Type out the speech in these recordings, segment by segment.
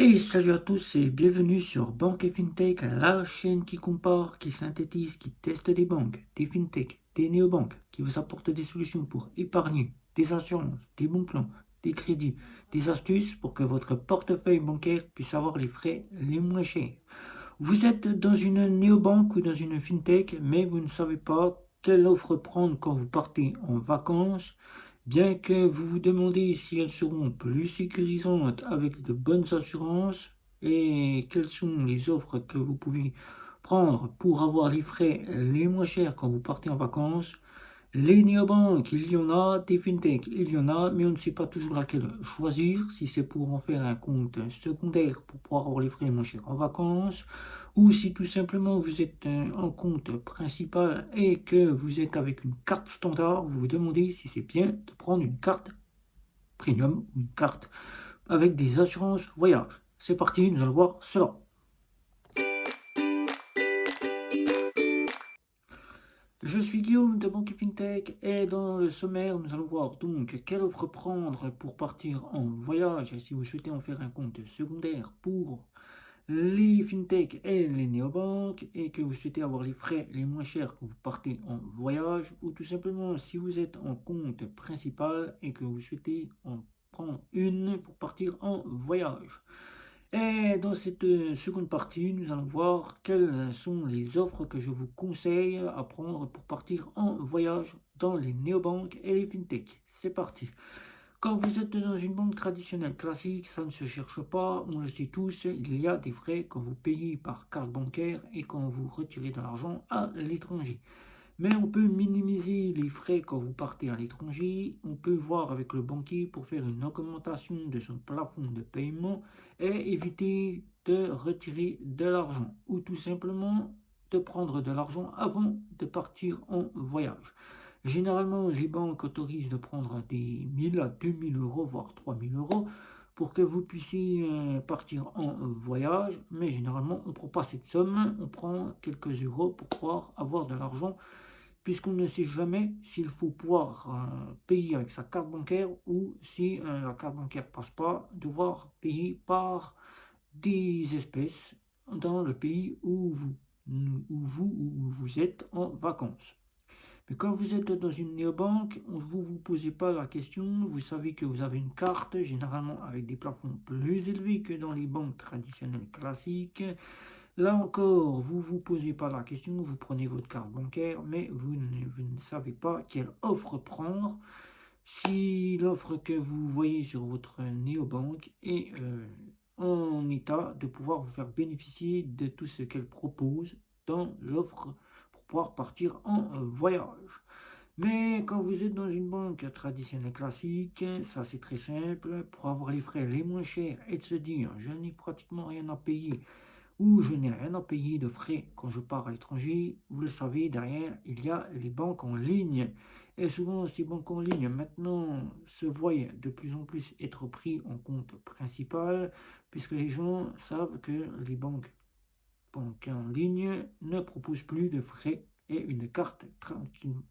Et salut à tous et bienvenue sur Banque et FinTech, la chaîne qui compare, qui synthétise, qui teste des banques, des FinTech, des néobanques, qui vous apporte des solutions pour épargner, des assurances, des bons plans, des crédits, des astuces pour que votre portefeuille bancaire puisse avoir les frais les moins chers. Vous êtes dans une néobanque ou dans une FinTech, mais vous ne savez pas quelle offre prendre quand vous partez en vacances. Bien que vous vous demandez si elles seront plus sécurisantes avec de bonnes assurances et quelles sont les offres que vous pouvez prendre pour avoir les frais les moins chers quand vous partez en vacances, les néobanques, il y en a, des fintechs, il y en a, mais on ne sait pas toujours laquelle choisir, si c'est pour en faire un compte secondaire pour pouvoir avoir les frais moins chers en vacances, ou si tout simplement vous êtes en compte principal et que vous êtes avec une carte standard, vous vous demandez si c'est bien de prendre une carte premium ou une carte avec des assurances voyage. C'est parti, nous allons voir cela. Je suis Guillaume de Banque FinTech et dans le sommaire, nous allons voir donc quelle offre prendre pour partir en voyage et si vous souhaitez en faire un compte secondaire pour les FinTech et les néobanques et que vous souhaitez avoir les frais les moins chers quand vous partez en voyage ou tout simplement si vous êtes en compte principal et que vous souhaitez en prendre une pour partir en voyage. Et dans cette seconde partie, nous allons voir quelles sont les offres que je vous conseille à prendre pour partir en voyage dans les néobanques et les fintech. C'est parti. Quand vous êtes dans une banque traditionnelle classique, ça ne se cherche pas, on le sait tous, il y a des frais quand vous payez par carte bancaire et quand vous retirez de l'argent à l'étranger. Mais on peut minimiser les frais quand vous partez à l'étranger. On peut voir avec le banquier pour faire une augmentation de son plafond de paiement et éviter de retirer de l'argent ou tout simplement de prendre de l'argent avant de partir en voyage. Généralement, les banques autorisent de prendre des 1000 à 2000 euros, voire 3000 euros pour que vous puissiez partir en voyage. Mais généralement, on ne prend pas cette somme, on prend quelques euros pour pouvoir avoir de l'argent puisqu'on ne sait jamais s'il faut pouvoir payer avec sa carte bancaire ou si la carte bancaire passe pas, devoir payer par des espèces dans le pays où vous êtes en vacances. Mais quand vous êtes dans une néobanque, vous ne vous posez pas la question, vous savez que vous avez une carte, généralement avec des plafonds plus élevés que dans les banques traditionnelles classiques. Là encore, vous ne vous posez pas la question, vous prenez votre carte bancaire, mais vous ne savez pas quelle offre prendre. Si l'offre que vous voyez sur votre néobanque est en état de pouvoir vous faire bénéficier de tout ce qu'elle propose dans l'offre pour pouvoir partir en voyage. Mais quand vous êtes dans une banque traditionnelle classique, ça c'est très simple, pour avoir les frais les moins chers et de se dire je n'ai pratiquement rien à payer ou je n'ai rien à payer de frais quand je pars à l'étranger. Vous le savez, derrière, il y a les banques en ligne. Et souvent, ces banques en ligne, maintenant, se voient de plus en plus être pris en compte principal, puisque les gens savent que les banques en ligne ne proposent plus de frais et une carte pratiquement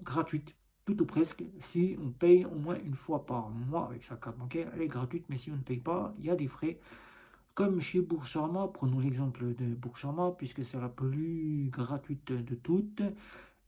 gratuite. Tout ou presque, si on paye au moins une fois par mois avec sa carte bancaire, elle est gratuite, mais si on ne paye pas, il y a des frais comme chez Boursorama, prenons l'exemple de Boursorama, puisque c'est la plus gratuite de toutes.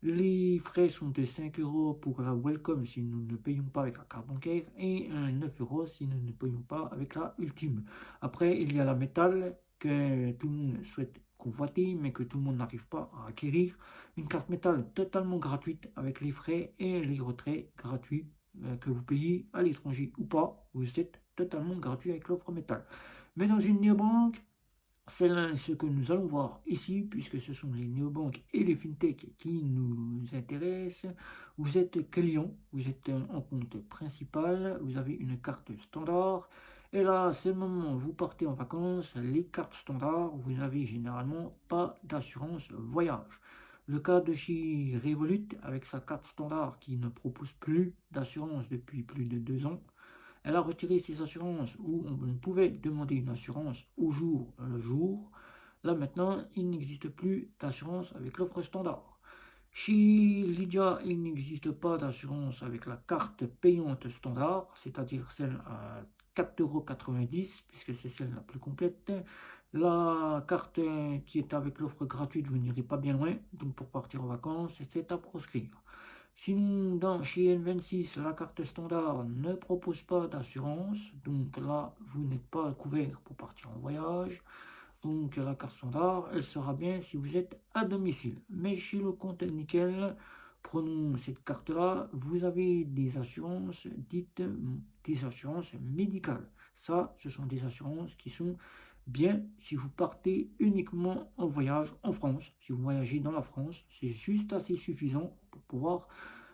Les frais sont de 5 euros pour la Welcome si nous ne payons pas avec la carte bancaire et 9 euros si nous ne payons pas avec la Ultime. Après, il y a la métal que tout le monde souhaite convoiter, mais que tout le monde n'arrive pas à acquérir. Une carte métal totalement gratuite avec les frais et les retraits gratuits que vous payez à l'étranger ou pas. Vous êtes totalement gratuit avec l'offre métal. Mais dans une néobanque, c'est ce que nous allons voir ici, puisque ce sont les néobanques et les fintechs qui nous intéressent. Vous êtes client, vous êtes en compte principal, vous avez une carte standard. Et là, c'est le moment où vous partez en vacances, les cartes standards, vous n'avez généralement pas d'assurance voyage. Le cas de chez Revolut, avec sa carte standard qui ne propose plus d'assurance depuis plus de 2 ans, elle a retiré ses assurances où on pouvait demander une assurance au jour le jour. Là maintenant, il n'existe plus d'assurance avec l'offre standard. Chez Lydia, il n'existe pas d'assurance avec la carte payante standard, c'est-à-dire celle à 4,90 €, puisque c'est celle la plus complète. La carte qui est avec l'offre gratuite, vous n'irez pas bien loin, donc pour partir en vacances, c'est à proscrire. Sinon, chez N26, la carte standard ne propose pas d'assurance, donc là, vous n'êtes pas couvert pour partir en voyage. Donc la carte standard, elle sera bien si vous êtes à domicile. Mais chez le compte Nickel, prenons cette carte-là, vous avez des assurances dites des assurances médicales. Ça, ce sont des assurances qui sont bien si vous partez uniquement en voyage en France. Si vous voyagez dans la France, c'est juste assez suffisant pour pouvoir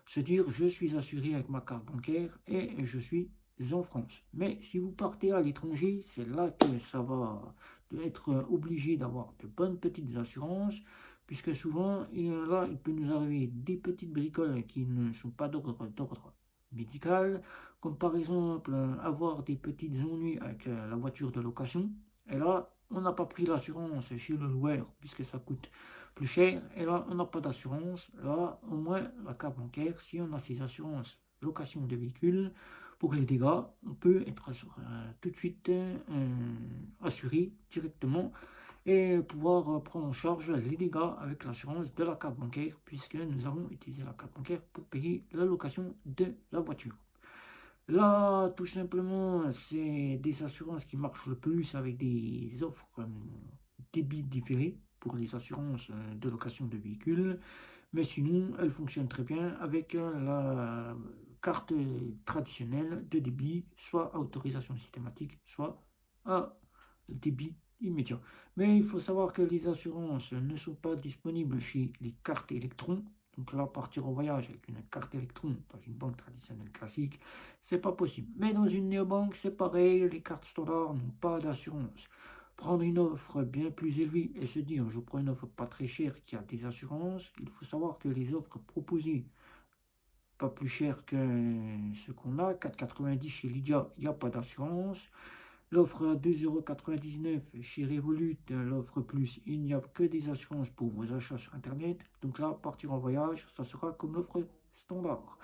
se dire je suis assuré avec ma carte bancaire et je suis en France. Mais si vous partez à l'étranger, c'est là que ça va être obligé d'avoir de bonnes petites assurances, puisque souvent, là, il peut nous arriver des petites bricoles qui ne sont pas d'ordre médical, comme par exemple avoir des petites ennuis avec la voiture de location. Et là, on n'a pas pris l'assurance chez le loueur, puisque ça coûte plus cher. Et là, on n'a pas d'assurance. Là, au moins, la carte bancaire, si on a ces assurances location de véhicules, pour les dégâts, on peut être tout de suite assuré directement et pouvoir prendre en charge les dégâts avec l'assurance de la carte bancaire, puisque nous avons utilisé la carte bancaire pour payer la location de la voiture. Là, tout simplement, c'est des assurances qui marchent le plus avec des offres débit différé pour les assurances de location de véhicules. Mais sinon, elles fonctionnent très bien avec la carte traditionnelle de débit, soit à autorisation systématique, soit à débit immédiat. Mais il faut savoir que les assurances ne sont pas disponibles chez les cartes électrons. Donc là, partir en voyage avec une carte électron dans une banque traditionnelle classique, c'est pas possible. Mais dans une néobanque, c'est pareil, les cartes standards n'ont pas d'assurance. Prendre une offre bien plus élevée et se dire je prends une offre pas très chère qui a des assurances, il faut savoir que les offres proposées pas plus chères que ce qu'on a, 4,90 chez Lydia, il n'y a pas d'assurance. L'offre à 2,99 € chez Revolut, l'offre plus, il n'y a que des assurances pour vos achats sur Internet. Donc là, partir en voyage, ça sera comme l'offre standard.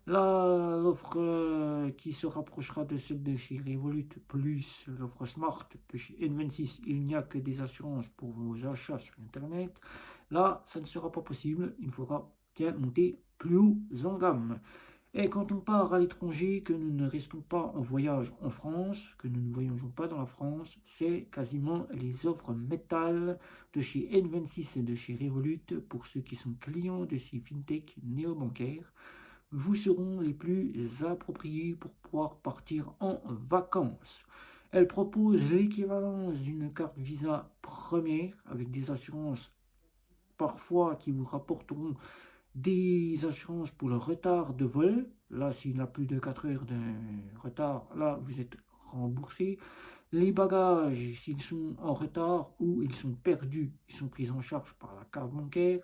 Là, l'offre qui se rapprochera de celle de chez Revolut, plus l'offre Smart de chez N26, il n'y a que des assurances pour vos achats sur Internet. Là, ça ne sera pas possible, il faudra bien monter plus haut en gamme. Et quand on part à l'étranger, que nous ne restons pas en voyage en France, que nous ne voyageons pas dans la France, c'est quasiment les offres métal de chez N26 et de chez Revolut pour ceux qui sont clients de ces fintech néo-bancaires vous seront les plus appropriés pour pouvoir partir en vacances. Elle propose l'équivalence d'une carte Visa première avec des assurances parfois qui vous rapporteront des assurances pour le retard de vol. Là, s'il a plus de 4 heures de retard, là, vous êtes remboursé. Les bagages, s'ils sont en retard ou ils sont perdus, ils sont pris en charge par la carte bancaire.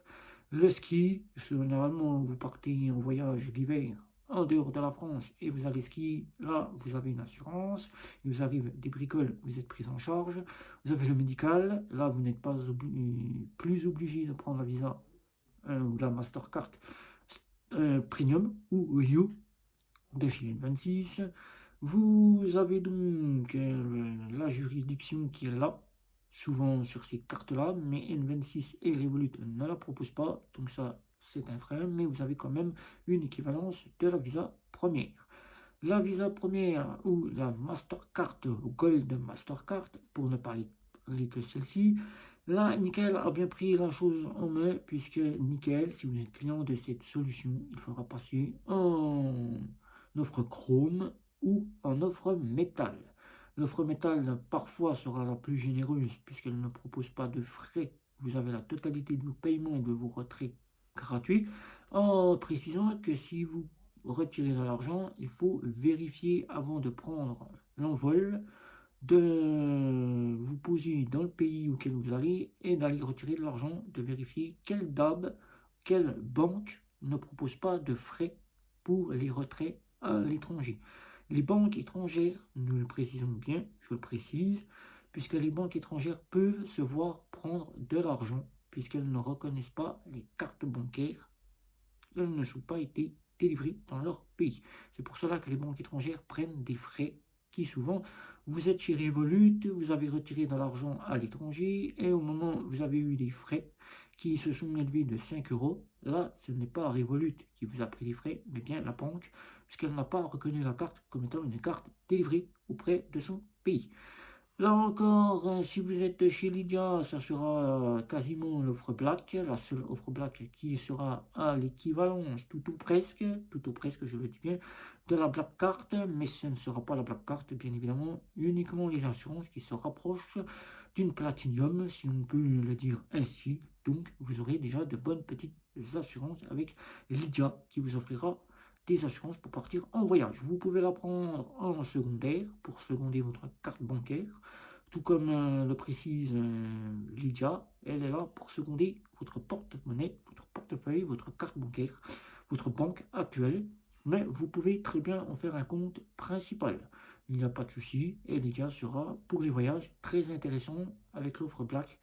Le ski, généralement, vous partez en voyage l'hiver en dehors de la France et vous allez skier, là, vous avez une assurance. Il vous arrive des bricoles, vous êtes pris en charge. Vous avez le médical, là, vous n'êtes pas plus obligé de prendre la Visa ou la Mastercard Premium ou You de chez N26. Vous avez donc la juridiction qui est là, souvent sur ces cartes-là, mais N26 et Revolut ne la proposent pas, donc ça c'est un frein, mais vous avez quand même une équivalence de la Visa première. La Visa première ou la Mastercard Gold Mastercard, pour ne parler que celle-ci, là, Nickel a bien pris la chose en main, puisque Nickel, si vous êtes client de cette solution, il faudra passer en offre Chrome ou en offre métal. L'offre métal parfois sera la plus généreuse puisqu'elle ne propose pas de frais. Vous avez la totalité de vos paiements et de vos retraits gratuits, en précisant que si vous retirez de l'argent, il faut vérifier avant de prendre l'envol, de vous poser dans le pays auquel vous allez et d'aller retirer de l'argent, de vérifier quelle DAB, quelle banque ne propose pas de frais pour les retraits à l'étranger. Les banques étrangères, nous le précisons bien, je le précise, puisque les banques étrangères peuvent se voir prendre de l'argent, puisqu'elles ne reconnaissent pas les cartes bancaires elles ne sont pas été délivrées dans leur pays. C'est pour cela que les banques étrangères prennent des frais qui souvent, vous êtes chez Revolut, vous avez retiré de l'argent à l'étranger et au moment où vous avez eu des frais qui se sont élevés de 5 euros, là, ce n'est pas Revolut qui vous a pris les frais, mais bien la banque, puisqu'elle n'a pas reconnu la carte comme étant une carte délivrée auprès de son pays. Là encore, si vous êtes chez Lydia, ça sera quasiment l'offre Black, la seule offre Black qui sera à l'équivalence, tout ou presque, je le dis bien, de la Black Card, mais ce ne sera pas la Black Card, bien évidemment, uniquement les assurances qui se rapprochent d'une Platinum, si on peut le dire ainsi. Donc, vous aurez déjà de bonnes petites assurances avec Lydia qui vous offrira des assurances pour partir en voyage. Vous pouvez la prendre en secondaire pour seconder votre carte bancaire, tout comme le précise Lydia, elle est là pour seconder votre porte-monnaie, votre portefeuille, votre carte bancaire, votre banque actuelle, mais vous pouvez très bien en faire un compte principal. Il n'y a pas de souci, et Lydia sera pour les voyages très intéressant avec l'offre Black,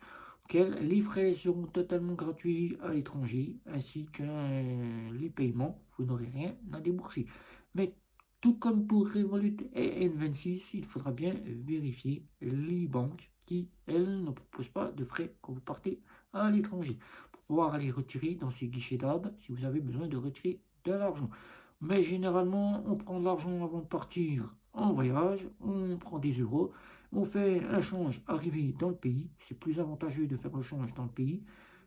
les frais seront totalement gratuits à l'étranger, ainsi que les paiements, vous n'aurez rien à débourser. Mais tout comme pour Revolut et N26, il faudra bien vérifier les banques qui, elles, ne proposent pas de frais quand vous partez à l'étranger, pour pouvoir aller retirer dans ces guichets d'AB si vous avez besoin de retirer de l'argent. Mais généralement, on prend de l'argent avant de partir en voyage, on prend des euros, on fait un change arrivé dans le pays. C'est plus avantageux de faire le change dans le pays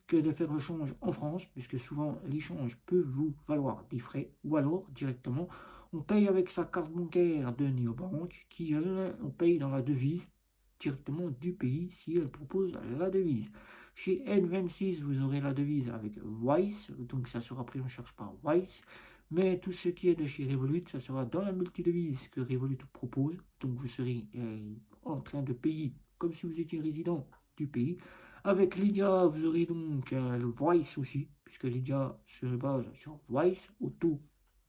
que de faire le change en France, puisque souvent l'échange peut vous valoir des frais, ou alors directement on paye avec sa carte bancaire de néobanque, qui elle, on paye dans la devise directement du pays si elle propose la devise. Chez N26, vous aurez la devise avec Wise, donc ça sera pris en charge par Wise. Mais tout ce qui est de chez Revolut, ça sera dans la multidevise que Revolut propose. Donc vous serez en train de payer comme si vous étiez résident du pays. Avec Lydia, vous aurez donc le Voice aussi, puisque Lydia se base sur Voice au taux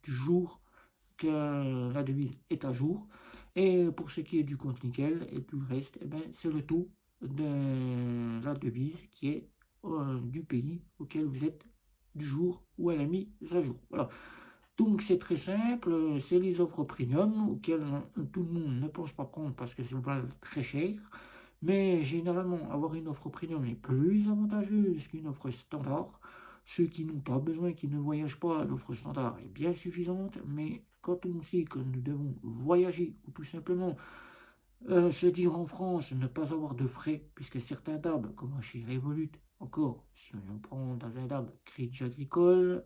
du jour que la devise est à jour. Et pour ce qui est du compte nickel et tout le reste, eh ben, c'est le taux de la devise qui est du pays auquel vous êtes du jour où elle a mis à jour. Voilà. Donc c'est très simple, c'est les offres premium auxquelles tout le monde ne pense pas prendre parce que ça valent très cher. Mais généralement, avoir une offre premium est plus avantageuse qu'une offre standard. Ceux qui n'ont pas besoin, qui ne voyagent pas, l'offre standard est bien suffisante. Mais quand on sait que nous devons voyager ou tout simplement se dire en France ne pas avoir de frais, puisque certains DAB, comme chez Revolut, encore, si on prend dans un DAB Crédit Agricole,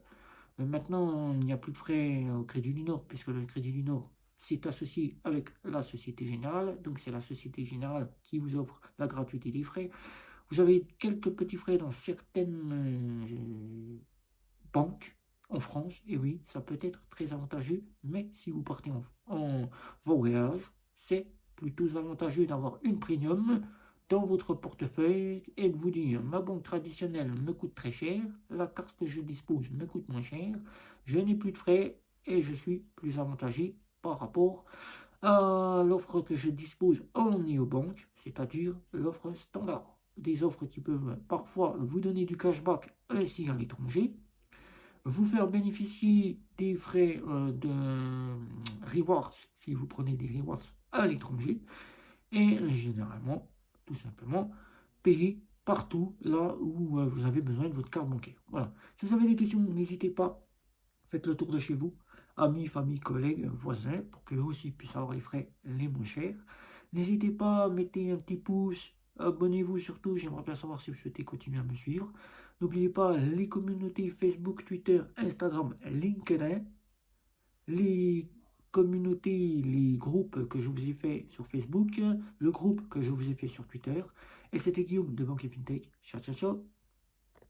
maintenant, il n'y a plus de frais au Crédit du Nord, puisque le Crédit du Nord s'est associé avec la Société Générale. Donc, c'est la Société Générale qui vous offre la gratuité des frais. Vous avez quelques petits frais dans certaines banques en France. Et oui, ça peut être très avantageux. Mais si vous partez en voyage, c'est plutôt avantageux d'avoir une premium dans votre portefeuille et de vous dire ma banque traditionnelle me coûte très cher, la carte que je dispose me coûte moins cher, je n'ai plus de frais et je suis plus avantagé par rapport à l'offre que je dispose en néobanque, c'est-à-dire l'offre standard. Des offres qui peuvent parfois vous donner du cashback ainsi à l'étranger, vous faire bénéficier des frais de rewards si vous prenez des rewards à l'étranger et généralement tout simplement payer partout là où vous avez besoin de votre carte bancaire. Voilà. Si vous avez des questions, n'hésitez pas, faites le tour de chez vous, amis, famille, collègues, voisins, pour qu'eux aussi puissent avoir les frais les moins chers. N'hésitez pas, mettez un petit pouce, abonnez-vous surtout, j'aimerais bien savoir si vous souhaitez continuer à me suivre. N'oubliez pas les communautés Facebook, Twitter, Instagram, LinkedIn, les communautés, les groupes que je vous ai fait sur Facebook, le groupe que je vous ai fait sur Twitter. Et c'était Guillaume de Banque et FinTech. Ciao, ciao, ciao.